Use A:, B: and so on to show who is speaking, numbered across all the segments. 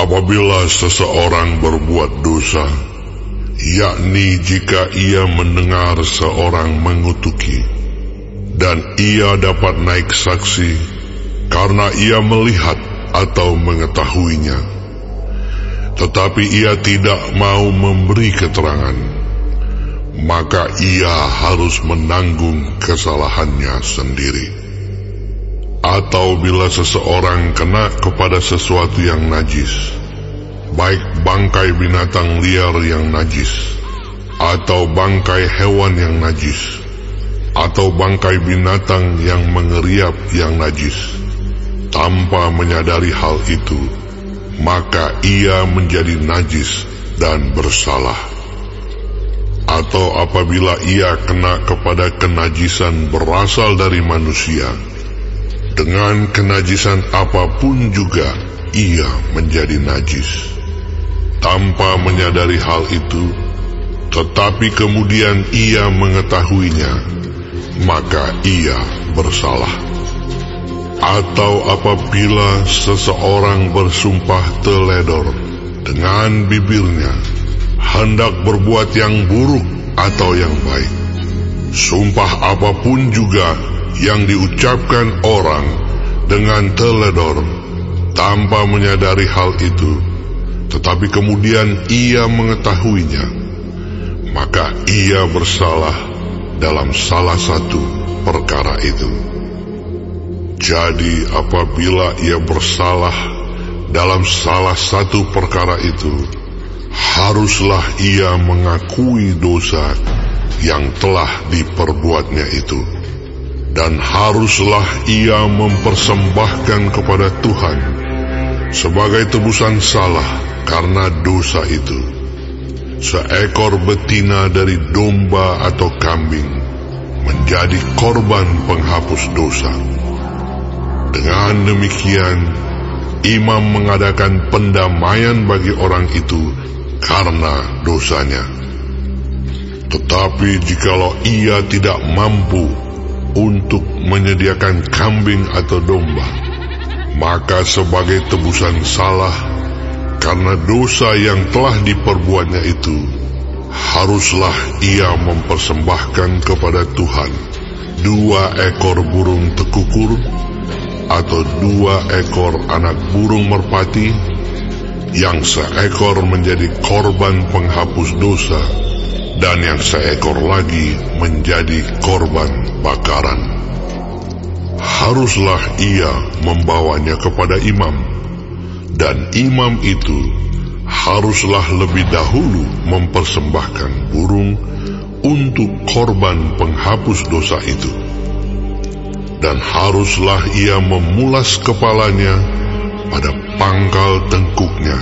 A: Apabila seseorang berbuat dosa, yakni jika ia mendengar seorang mengutuki, dan ia dapat naik saksi karena ia melihat atau mengetahuinya, tetapi ia tidak mau memberi keterangan, maka ia harus menanggung kesalahannya sendiri. Atau bila seseorang kena kepada sesuatu yang najis, baik bangkai binatang liar yang najis, atau bangkai hewan yang najis, atau bangkai binatang yang mengeriap yang najis, tanpa menyadari hal itu, maka ia menjadi najis dan bersalah. Atau apabila ia kena kepada kenajisan berasal dari manusia, dengan kenajisan apapun juga ia menjadi najis, tanpa menyadari hal itu, tetapi kemudian ia mengetahuinya, maka ia bersalah. Atau apabila seseorang bersumpah teledor dengan bibirnya, hendak berbuat yang buruk atau yang baik, sumpah apapun juga yang diucapkan orang dengan teledor tanpa menyadari hal itu, tetapi kemudian ia mengetahuinya, maka ia bersalah dalam salah satu perkara itu. Jadi apabila ia bersalah dalam salah satu perkara itu, haruslah ia mengakui dosa yang telah diperbuatnya itu, dan haruslah ia mempersembahkan kepada Tuhan sebagai tebusan salah karena dosa itu seekor betina dari domba atau kambing menjadi korban penghapus dosa. Dengan demikian, imam mengadakan pendamaian bagi orang itu karena dosanya. Tetapi jikalau ia tidak mampu untuk menyediakan kambing atau domba, maka sebagai tebusan salah karena dosa yang telah diperbuatnya itu, haruslah ia mempersembahkan kepada Tuhan 2 ekor burung tekukur atau 2 ekor anak burung merpati, yang seekor menjadi korban penghapus dosa dan yang seekor lagi menjadi korban bakaran. Haruslah ia membawanya kepada imam, dan imam itu haruslah lebih dahulu mempersembahkan burung untuk korban penghapus dosa itu. Dan haruslah ia memulas kepalanya pada pangkal tengkuknya,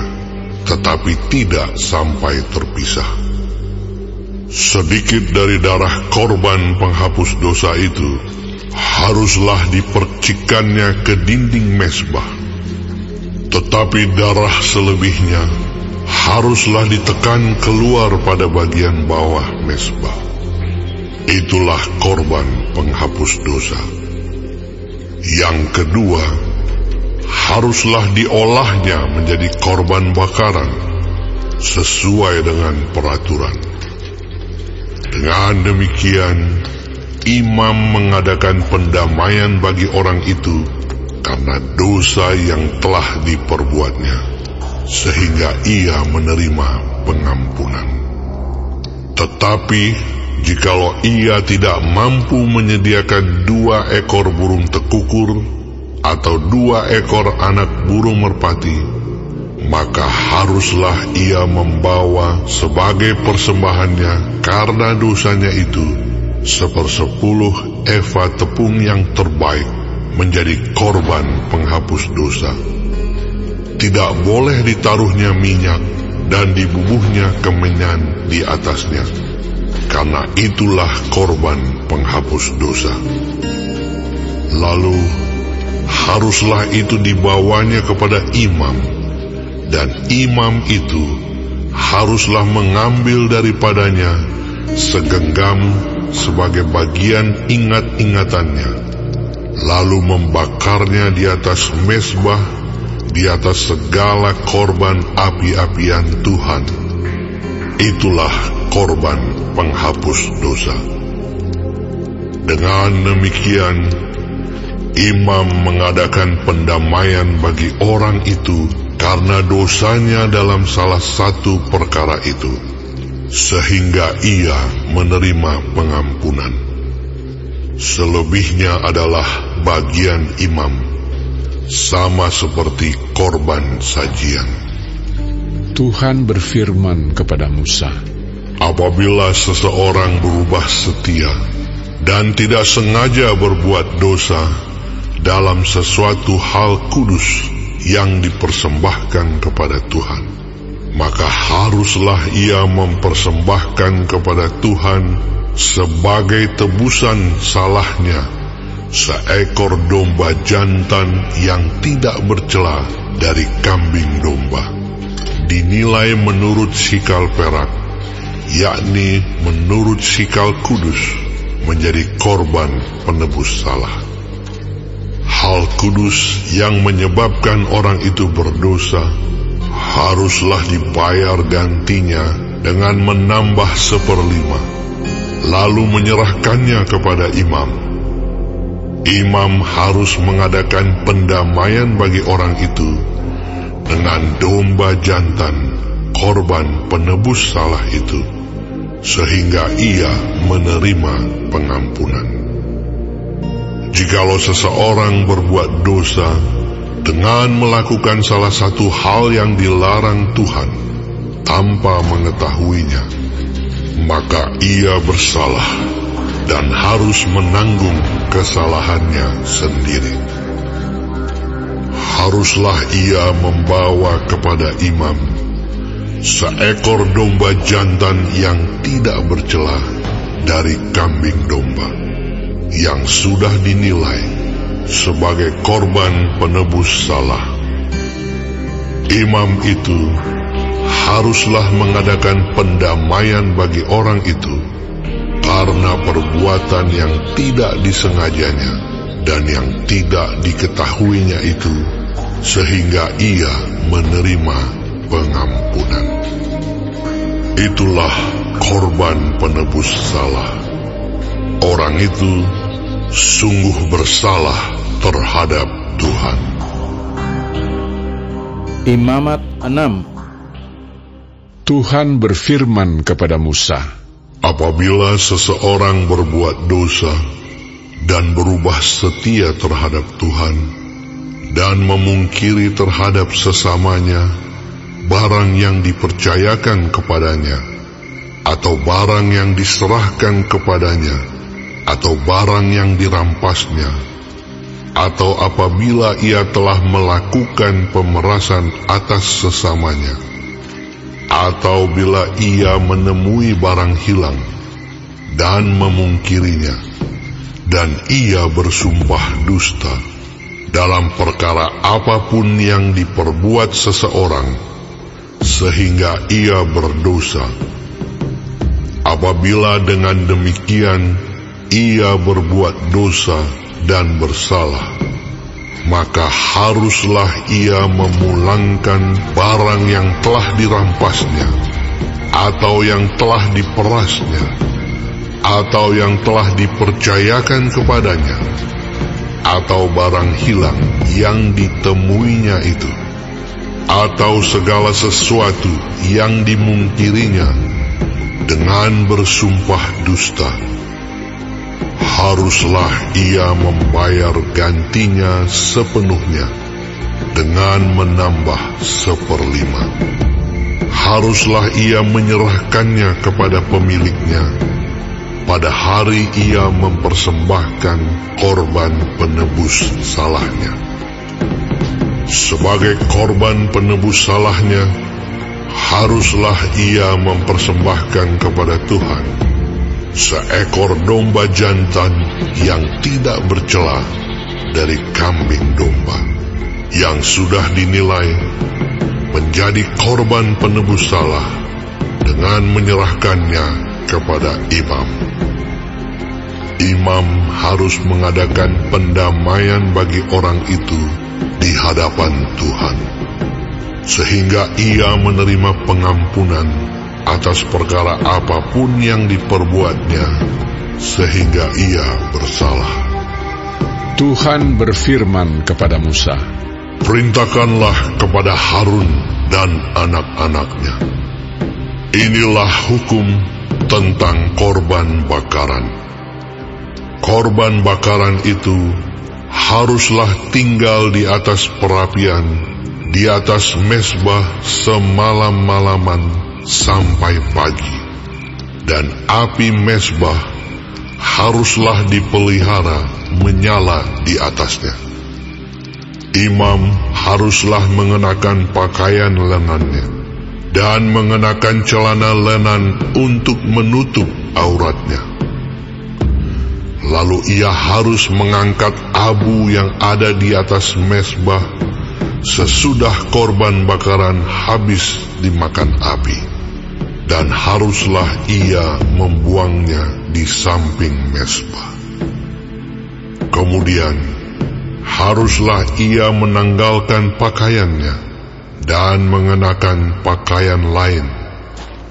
A: tetapi tidak sampai terpisah. Sedikit dari darah korban penghapus dosa itu haruslah dipercikkannya ke dinding mezbah, tetapi darah selebihnya haruslah ditekan keluar pada bagian bawah mezbah. Itulah korban penghapus dosa. Yang kedua, haruslah diolahnya menjadi korban bakaran sesuai dengan peraturan. Dengan demikian, imam mengadakan pendamaian bagi orang itu karena dosa yang telah diperbuatnya, sehingga ia menerima pengampunan. Tetapi jikalau ia tidak mampu menyediakan 2 ekor burung tekukur atau 2 ekor anak burung merpati, maka haruslah ia membawa sebagai persembahannya karena dosanya itu 1/10 eva tepung yang terbaik menjadi korban penghapus dosa. Tidak boleh ditaruhnya minyak dan dibubuhnya kemenyan di atasnya, karena itulah korban penghapus dosa. Lalu haruslah itu dibawanya kepada imam, dan imam itu haruslah mengambil daripadanya segenggam sebagai bagian ingat-ingatannya, lalu membakarnya di atas mezbah di atas segala korban api-apian Tuhan. Itulah korban penghapus dosa. Dengan demikian, imam mengadakan pendamaian bagi orang itu karena dosanya dalam salah satu perkara itu, sehingga ia menerima pengampunan. Selebihnya adalah bagian imam, sama seperti korban sajian.
B: Tuhan berfirman kepada Musa,
A: apabila seseorang berubah setia dan tidak sengaja berbuat dosa dalam sesuatu hal kudus yang dipersembahkan kepada Tuhan, maka haruslah ia mempersembahkan kepada Tuhan sebagai tebusan salahnya seekor domba jantan yang tidak bercela dari kambing domba, dinilai menurut sikal perak, yakni menurut sikal kudus, menjadi korban penebus salah. Hal kudus yang menyebabkan orang itu berdosa haruslah dibayar gantinya dengan menambah 1/5, lalu menyerahkannya kepada imam. Imam harus mengadakan pendamaian bagi orang itu dengan domba jantan, korban penebus salah itu, sehingga ia menerima pengampunan. Jikalau seseorang berbuat dosa dengan melakukan salah satu hal yang dilarang Tuhan tanpa mengetahuinya, maka ia bersalah dan harus menanggung kesalahannya sendiri. Haruslah ia membawa kepada imam seekor domba jantan yang tidak bercela dari kambing domba, yang sudah dinilai sebagai korban penebus salah. Imam itu haruslah mengadakan pendamaian bagi orang itu karena perbuatan yang tidak disengajanya dan yang tidak diketahuinya itu, sehingga ia menerima pengampunan. Itulah korban penebus salah. Orang itu sungguh bersalah terhadap Tuhan.
C: Imamat 6.
B: Tuhan berfirman kepada Musa,
A: apabila seseorang berbuat dosa dan berubah setia terhadap Tuhan dan memungkiri terhadap sesamanya barang yang dipercayakan kepadanya, atau barang yang diserahkan kepadanya, atau barang yang dirampasnya, atau apabila ia telah melakukan pemerasan atas sesamanya, atau bila ia menemui barang hilang dan memungkirinya, dan ia bersumpah dusta dalam perkara apapun yang diperbuat seseorang, sehingga ia berdosa. Apabila dengan demikian ia berbuat dosa dan bersalah, maka haruslah ia memulangkan barang yang telah dirampasnya, atau yang telah diperasnya, atau yang telah dipercayakan kepadanya, atau barang hilang yang ditemuinya itu, atau segala sesuatu yang dimungkirinya dengan bersumpah dusta. Haruslah ia membayar gantinya sepenuhnya dengan menambah 1/5. Haruslah ia menyerahkannya kepada pemiliknya pada hari ia mempersembahkan korban penebus salahnya. Sebagai korban penebus salahnya, haruslah ia mempersembahkan kepada Tuhan seekor domba jantan yang tidak bercela dari kambing domba, yang sudah dinilai menjadi korban penebus salah, dengan menyerahkannya kepada imam. Imam harus mengadakan pendamaian bagi orang itu di hadapan Tuhan, sehingga ia menerima pengampunan atas perkara apapun yang diperbuatnya, sehingga ia bersalah.
B: Tuhan berfirman kepada Musa,
A: "Perintahkanlah kepada Harun dan anak-anaknya, inilah hukum tentang korban bakaran. Korban bakaran itu haruslah tinggal di atas perapian, di atas mezbah semalam-malaman sampai pagi, dan api mezbah haruslah dipelihara menyala di atasnya. Imam haruslah mengenakan pakaian lengannya dan mengenakan celana lenan untuk menutup auratnya. Lalu ia harus mengangkat abu yang ada di atas mezbah sesudah korban bakaran habis dimakan api, dan haruslah ia membuangnya di samping mezbah. Kemudian haruslah ia menanggalkan pakaiannya dan mengenakan pakaian lain,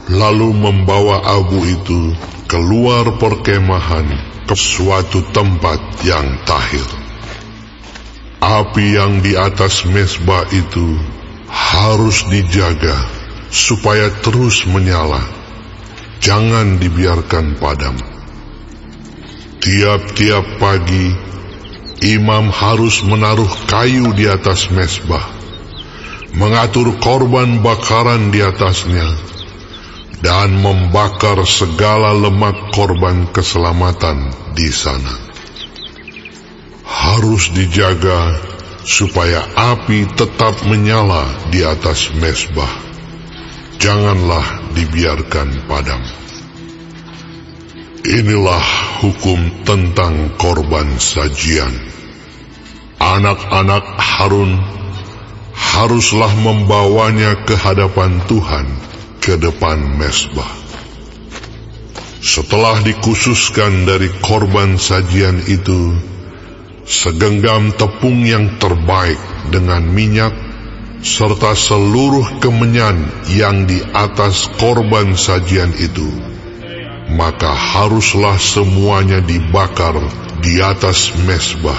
A: lalu membawa abu itu keluar perkemahan ke suatu tempat yang tahir. Api yang di atas mezbah itu harus dijaga supaya terus menyala, jangan dibiarkan padam. Tiap-tiap pagi, imam harus menaruh kayu di atas mezbah, mengatur korban bakaran di atasnya, dan membakar segala lemak korban keselamatan di sana. Harus dijaga supaya api tetap menyala di atas mezbah, janganlah dibiarkan padam. Inilah hukum tentang korban sajian. Anak-anak Harun haruslah membawanya ke hadapan Tuhan ke depan mezbah. Setelah dikhususkan dari korban sajian itu, segenggam tepung yang terbaik dengan minyak, serta seluruh kemenyan yang di atas korban sajian itu, maka haruslah semuanya dibakar di atas mezbah,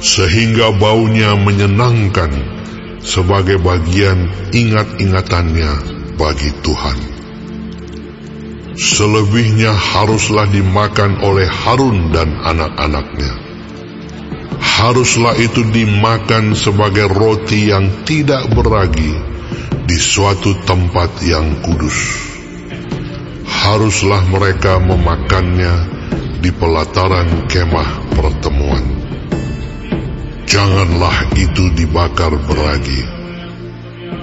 A: sehingga baunya menyenangkan sebagai bagian ingat-ingatannya bagi Tuhan. Selebihnya haruslah dimakan oleh Harun dan anak-anaknya. Haruslah itu dimakan sebagai roti yang tidak beragi di suatu tempat yang kudus. Haruslah mereka memakannya di pelataran kemah pertemuan. Janganlah itu dibakar beragi.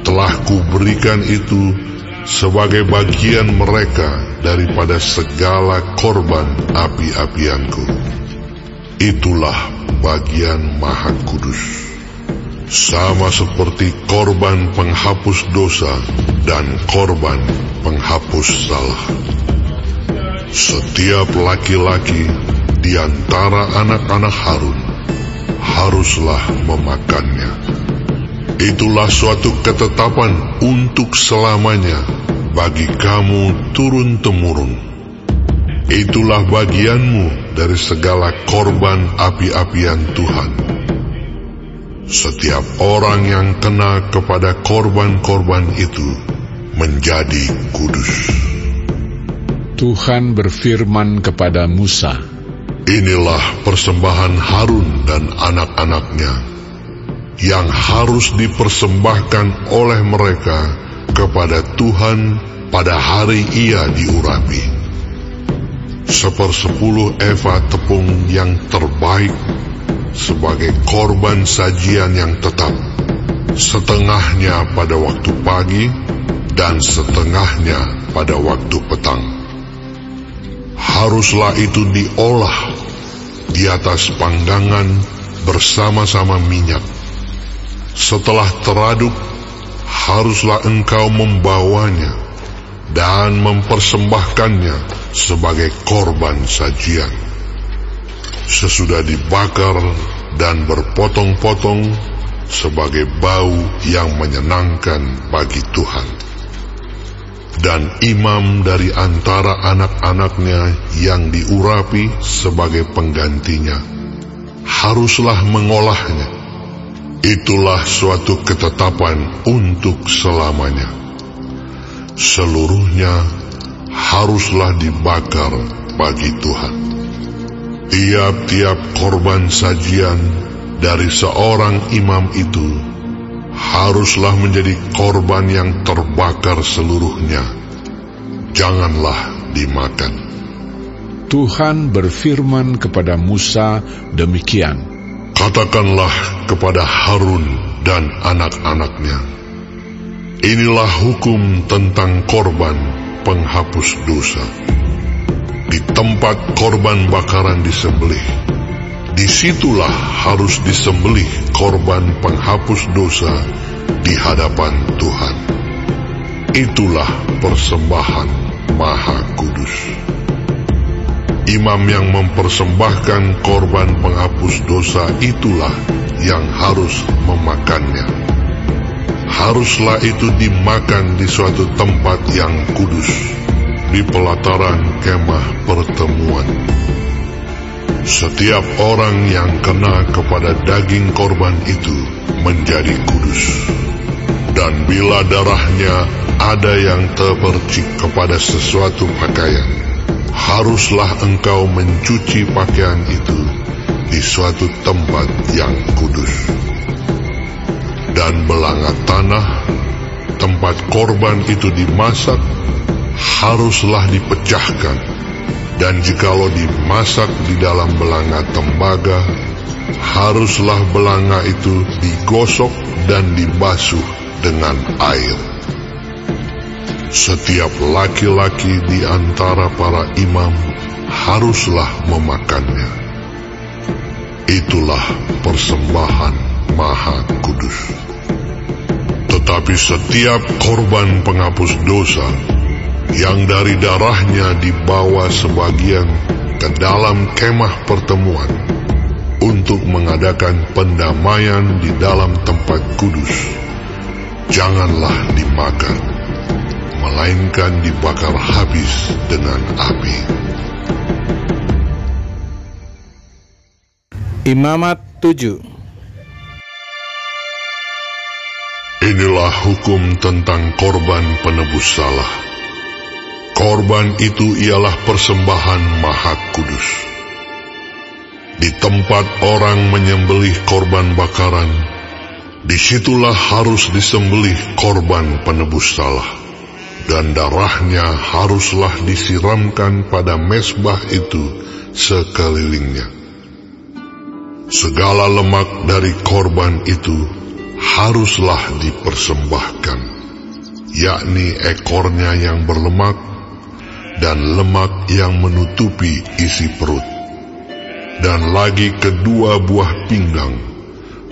A: Telah kuberikan itu sebagai bagian mereka daripada segala korban api-apianku. Itulah bagian maha kudus, sama seperti korban penghapus dosa dan korban penghapus salah. Setiap laki-laki di antara anak-anak Harun haruslah memakannya. Itulah suatu ketetapan untuk selamanya bagi kamu turun-temurun. Itulah bagianmu dari segala korban api-apian Tuhan. Setiap orang yang kena kepada korban-korban itu menjadi kudus.
B: Tuhan berfirman kepada Musa,
A: "Inilah persembahan Harun dan anak-anaknya yang harus dipersembahkan oleh mereka kepada Tuhan pada hari ia diurapi. 1/10 eva tepung yang terbaik sebagai korban sajian yang tetap, setengahnya pada waktu pagi dan setengahnya pada waktu petang. Haruslah itu diolah di atas panggangan bersama-sama minyak. Setelah teraduk, haruslah engkau membawanya dan mempersembahkannya sebagai korban sajian. Sesudah dibakar dan berpotong-potong, sebagai bau yang menyenangkan bagi Tuhan. Dan imam dari antara anak-anaknya yang diurapi sebagai penggantinya haruslah mengolahnya. Itulah suatu ketetapan untuk selamanya. Seluruhnya haruslah dibakar bagi Tuhan. Tiap-tiap korban sajian dari seorang imam itu haruslah menjadi korban yang terbakar seluruhnya. Janganlah dimakan.
B: Tuhan berfirman kepada Musa demikian.
A: Katakanlah kepada Harun dan anak-anaknya, inilah hukum tentang korban penghapus dosa. Di tempat korban bakaran disembelih, disitulah harus disembelih korban penghapus dosa di hadapan Tuhan. Itulah persembahan Maha Kudus. Imam yang mempersembahkan korban penghapus dosa itulah yang harus memakannya. Haruslah itu dimakan di suatu tempat yang kudus, di pelataran kemah pertemuan. Setiap orang yang kena kepada daging korban itu menjadi kudus. Dan bila darahnya ada yang terpercik kepada sesuatu pakaian, haruslah engkau mencuci pakaian itu di suatu tempat yang kudus. Dan belanga tanah tempat korban itu dimasak haruslah dipecahkan, dan jikalau dimasak di dalam belanga tembaga, haruslah belanga itu digosok dan dibasuh dengan air. Setiap laki-laki di antara para imam haruslah memakannya. Itulah persembahan Maha Kudus. Tetapi setiap korban penghapus dosa yang dari darahnya dibawa sebagian ke dalam kemah pertemuan untuk mengadakan pendamaian di dalam tempat kudus, janganlah dimakan, melainkan dibakar habis dengan api.
C: Imamat 7.
A: Inilah hukum tentang korban penebus salah. Korban itu ialah persembahan Maha Kudus. Di tempat orang menyembelih korban bakaran, disitulah harus disembelih korban penebus salah, dan darahnya haruslah disiramkan pada mezbah itu sekelilingnya. Segala lemak dari korban itu haruslah dipersembahkan, yakni ekornya yang berlemak dan lemak yang menutupi isi perut, dan lagi kedua buah pinggang,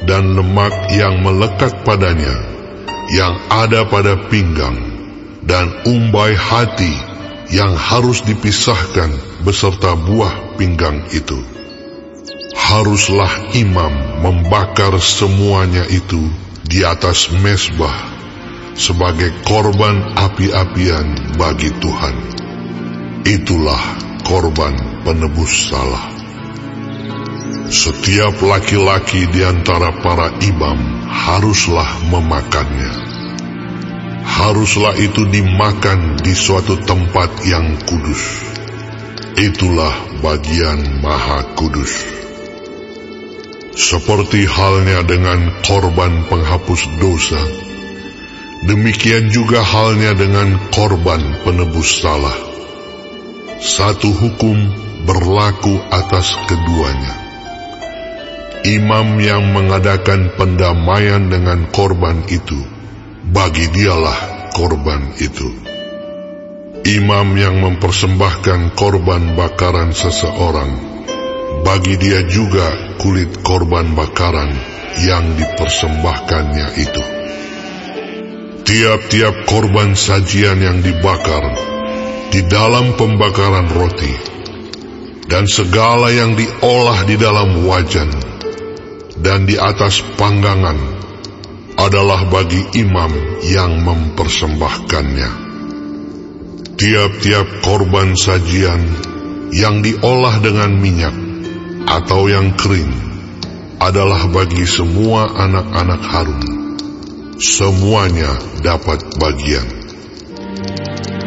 A: dan lemak yang melekat padanya, yang ada pada pinggang, dan umbai hati yang harus dipisahkan beserta buah pinggang itu. Haruslah imam membakar semuanya itu di atas mezbah sebagai korban api-apian bagi Tuhan. Itulah korban penebus salah. Setiap laki-laki di antara para imam haruslah memakannya. Haruslah itu dimakan di suatu tempat yang kudus. Itulah bagian Maha Kudus. Seperti halnya dengan korban penghapus dosa, demikian juga halnya dengan korban penebus salah. Satu hukum berlaku atas keduanya. Imam yang mengadakan pendamaian dengan korban itu, bagi dialah korban itu. Imam yang mempersembahkan korban bakaran seseorang, bagi dia juga kulit korban bakaran yang dipersembahkannya itu. Tiap-tiap korban sajian yang dibakar di dalam pembakaran roti, dan segala yang diolah di dalam wajan, dan di atas panggangan adalah bagi imam yang mempersembahkannya. Tiap-tiap korban sajian yang diolah dengan minyak atau yang kering adalah bagi semua anak-anak Harun. Semuanya dapat bagian.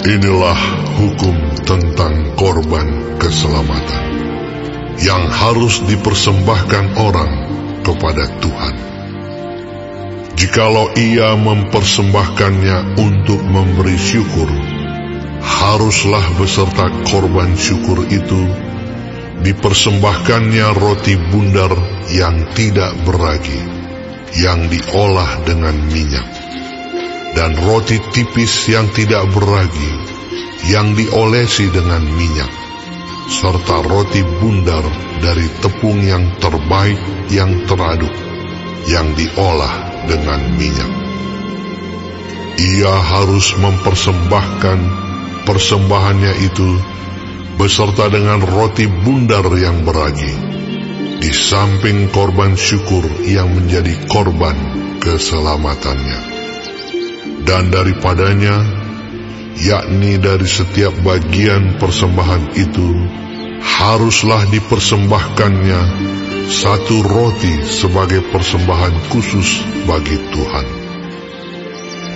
A: Inilah hukum tentang korban keselamatan yang harus dipersembahkan orang kepada Tuhan. Jikalau ia mempersembahkannya untuk memberi syukur, haruslah beserta korban syukur itu dipersembahkannya roti bundar yang tidak beragi, yang diolah dengan minyak, dan roti tipis yang tidak beragi, yang diolesi dengan minyak, serta roti bundar dari tepung yang terbaik yang teraduk, yang diolah dengan minyak. Ia harus mempersembahkan persembahannya itu beserta dengan roti bundar yang beragi, di samping korban syukur yang menjadi korban keselamatannya. Dan daripadanya, yakni dari setiap bagian persembahan itu, haruslah dipersembahkannya satu roti sebagai persembahan khusus bagi Tuhan.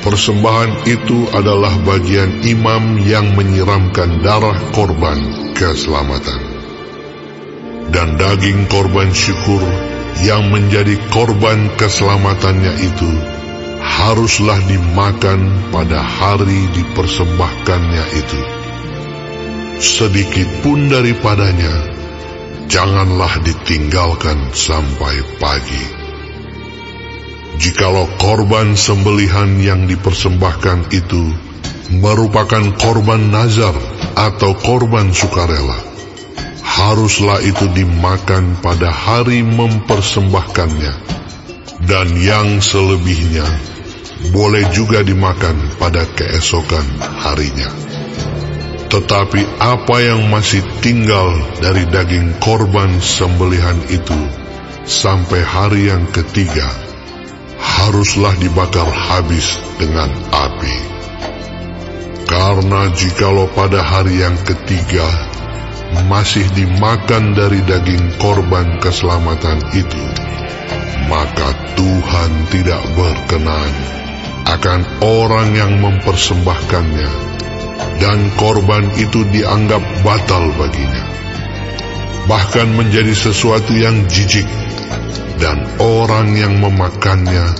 A: Persembahan itu adalah bagian imam yang menyiramkan darah korban keselamatan. Dan daging korban syukur yang menjadi korban keselamatannya itu haruslah dimakan pada hari dipersembahkannya itu. Sedikit pun daripadanya janganlah ditinggalkan sampai pagi. Jikalau korban sembelihan yang dipersembahkan itu merupakan korban nazar atau korban sukarela, haruslah itu dimakan pada hari mempersembahkannya, dan yang selebihnya boleh juga dimakan pada keesokan harinya. Tetapi apa yang masih tinggal dari daging korban sembelihan itu sampai hari yang ketiga, haruslah dibakar habis dengan api. Karena jikalau pada hari yang ketiga masih dimakan dari daging korban keselamatan itu, maka Tuhan tidak berkenan akan orang yang mempersembahkannya, dan korban itu dianggap batal baginya, bahkan menjadi sesuatu yang jijik, dan orang yang memakannya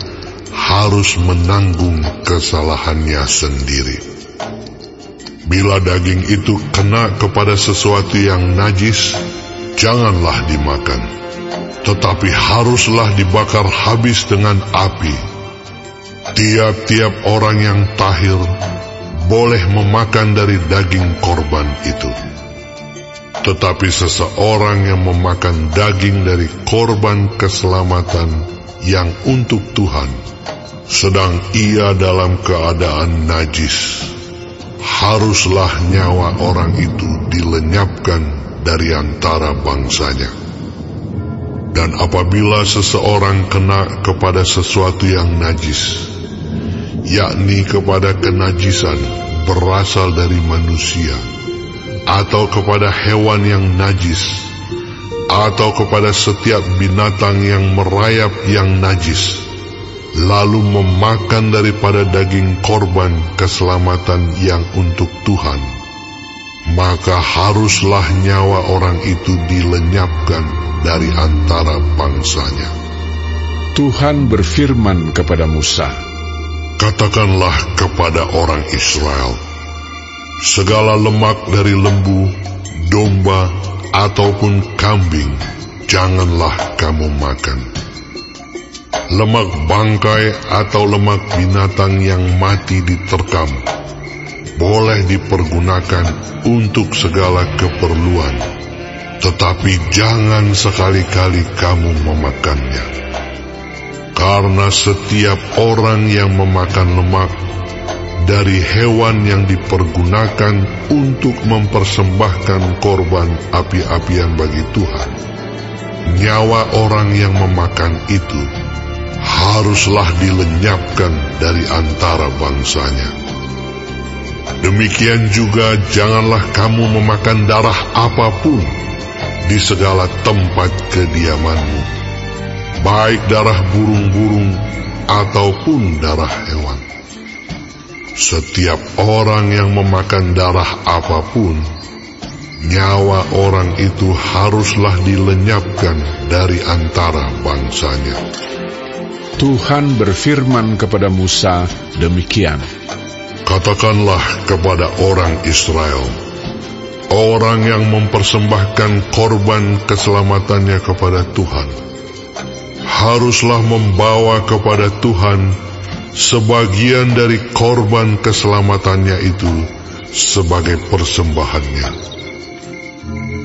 A: harus menanggung kesalahannya sendiri. Bila daging itu kena kepada sesuatu yang najis, janganlah dimakan, tetapi haruslah dibakar habis dengan api. Tiap-tiap orang yang tahir boleh memakan dari daging korban itu. Tetapi seseorang yang memakan daging dari korban keselamatan yang untuk Tuhan, sedang ia dalam keadaan najis, haruslah nyawa orang itu dilenyapkan dari antara bangsanya. Dan apabila seseorang kena kepada sesuatu yang najis, yakni kepada kenajisan berasal dari manusia, atau kepada hewan yang najis, atau kepada setiap binatang yang merayap yang najis, lalu memakan daripada daging korban keselamatan yang untuk Tuhan, maka haruslah nyawa orang itu dilenyapkan dari antara bangsanya.
B: Tuhan berfirman kepada Musa,
A: "Katakanlah kepada orang Israel, segala lemak dari lembu, domba, ataupun kambing janganlah kamu makan. Lemak bangkai atau lemak binatang yang mati diterkam boleh dipergunakan untuk segala keperluan, tetapi jangan sekali-kali kamu memakannya. Karena setiap orang yang memakan lemak dari hewan yang dipergunakan untuk mempersembahkan korban api-apian bagi Tuhan, nyawa orang yang memakan itu haruslah dilenyapkan dari antara bangsanya. Demikian juga janganlah kamu memakan darah apapun di segala tempat kediamanmu, baik darah burung-burung ataupun darah hewan. Setiap orang yang memakan darah apapun, nyawa orang itu haruslah dilenyapkan dari antara bangsanya.
B: Tuhan berfirman kepada Musa demikian,
A: Katakanlah kepada orang Israel, orang yang mempersembahkan korban keselamatannya kepada Tuhan, haruslah membawa kepada Tuhan sebagian dari korban keselamatannya itu sebagai persembahannya.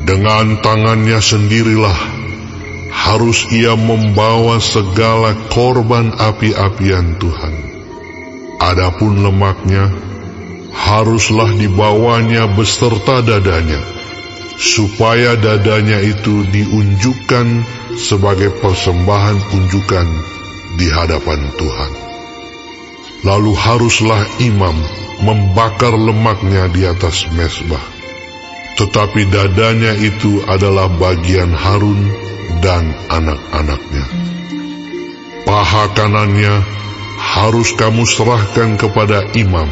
A: Dengan tangannya sendirilah harus ia membawa segala korban api-apian Tuhan. Adapun lemaknya haruslah dibawanya beserta dadanya, supaya dadanya itu diunjukkan sebagai persembahan unjukan di hadapan Tuhan. Lalu haruslah imam membakar lemaknya di atas mezbah, tetapi dadanya itu adalah bagian Harun dan anak-anaknya. Paha kanannya harus kamu serahkan kepada imam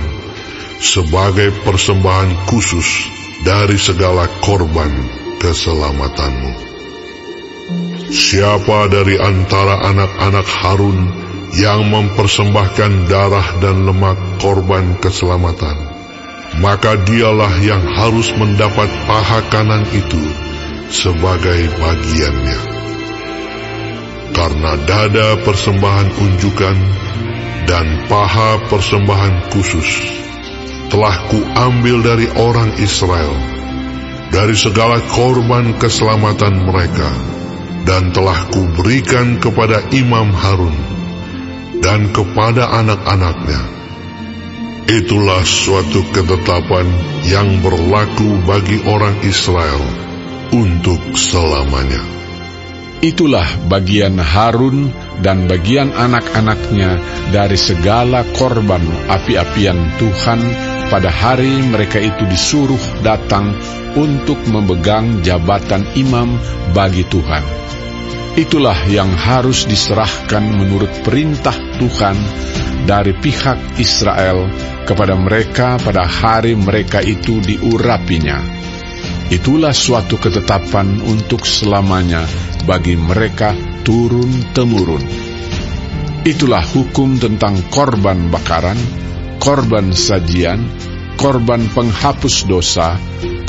A: sebagai persembahan khusus dari segala korban keselamatanmu. Siapa dari antara anak-anak Harun yang mempersembahkan darah dan lemak korban keselamatan, maka dialah yang harus mendapat paha kanan itu sebagai bagiannya. Karena dada persembahan unjukan dan paha persembahan khusus telah kuambil dari orang Israel, dari segala korban keselamatan mereka, dan telah kuberikan kepada imam Harun dan kepada anak-anaknya. Itulah suatu ketetapan yang berlaku bagi orang Israel untuk selamanya.
B: Itulah bagian Harun dan bagian anak-anaknya dari segala korban api-apian Tuhan pada hari mereka itu disuruh datang untuk memegang jabatan imam bagi Tuhan. Itulah yang harus diserahkan menurut perintah Tuhan dari pihak Israel kepada mereka pada hari mereka itu diurapinya. Itulah suatu ketetapan untuk selamanya bagi mereka turun-temurun. Itulah hukum tentang korban bakaran, korban sajian, korban penghapus dosa,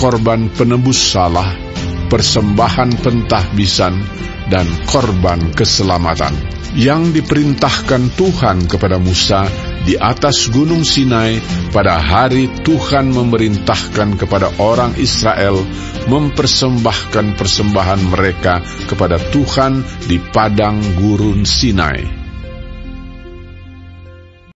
B: korban penebus salah, persembahan pentahbisan, dan korban keselamatan yang diperintahkan Tuhan kepada Musa di atas Gunung Sinai pada hari Tuhan memerintahkan kepada orang Israel mempersembahkan persembahan mereka kepada Tuhan di padang gurun Sinai.